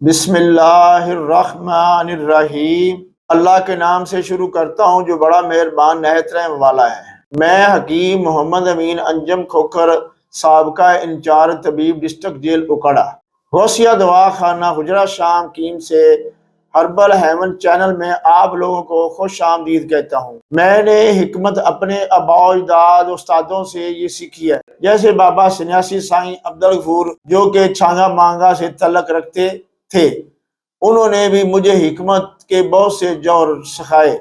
بسم اللہ الرحمن الرحیم۔ اللہ کے نام سے شروع کرتا ہوں جو بڑا مہربان نہایت رحم والا ہے۔ میں حکیم محمد امین انجم کھوکھر، سابقہ انچارج طبیب ڈسٹرکٹ جیل اکڑا، غوثیہ دوا خانہ حجرہ شام کیم سے ہربل ہیون چینل میں آپ لوگوں کو خوش آمدید کہتا ہوں۔ میں نے حکمت اپنے آباء و اجداد استادوں سے یہ سیکھی ہے، جیسے بابا سنیاسی سائیں عبدالغفور جو کہ چھانگا مانگا سے تعلق رکھتے تھے، انہوں نے بھی مجھے حکمت کے بہت سے جوہر سکھائے۔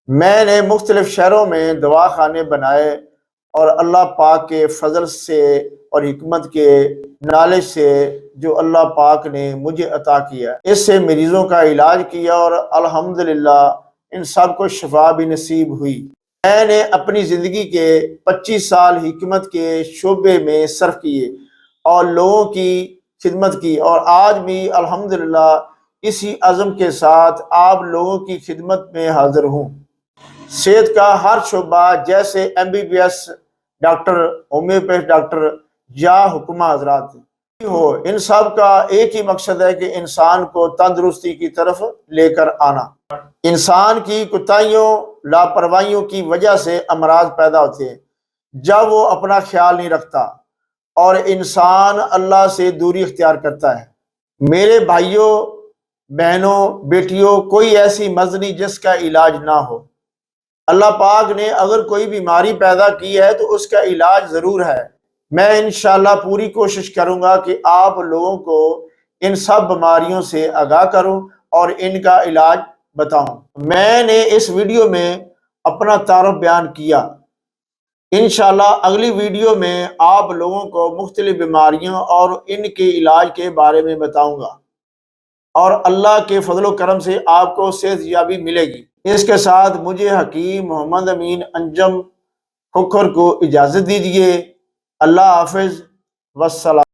میں نے مختلف شہروں میں دواخانے بنائے اور اللہ پاک کے فضل سے اور حکمت کے نالج سے جو اللہ پاک نے مجھے عطا کیا، اس سے مریضوں کا علاج کیا اور الحمدللہ ان سب کو شفا بھی نصیب ہوئی۔ میں نے اپنی زندگی کے 25 سال حکمت کے شعبے میں صرف کیے اور لوگوں کی خدمت کی، اور آج بھی الحمدللہ اسی عزم کے ساتھ آپ لوگوں کی خدمت میں حاضر ہوں۔ صحت کا ہر شعبہ، جیسے MBBS ڈاکٹر، ہومیوپیتھ ڈاکٹر یا حکمہ حضرات ہو، ان سب کا ایک ہی مقصد ہے کہ انسان کو تندرستی کی طرف لے کر آنا۔ انسان کی کوتاہیوں، لاپرواہیوں کی وجہ سے امراض پیدا ہوتے ہیں جب وہ اپنا خیال نہیں رکھتا اور انسان اللہ سے دوری اختیار کرتا ہے۔ میرے بھائیوں، بہنوں، بیٹیوں، کوئی ایسی مرض نہیں جس کا علاج نہ ہو۔ اللہ پاک نے اگر کوئی بیماری پیدا کی ہے تو اس کا علاج ضرور ہے۔ میں انشاءاللہ پوری کوشش کروں گا کہ آپ لوگوں کو ان سب بیماریوں سے آگاہ کروں اور ان کا علاج بتاؤں۔ میں نے اس ویڈیو میں اپنا تعارف بیان کیا۔ انشاءاللہ اگلی ویڈیو میں آپ لوگوں کو مختلف بیماریوں اور ان کے علاج کے بارے میں بتاؤں گا، اور اللہ کے فضل و کرم سے آپ کو صحت یابی ملے گی۔ اس کے ساتھ مجھے حکیم محمد امین انجم کھوکھر کو اجازت دیجیے۔ اللہ حافظ، والسلام۔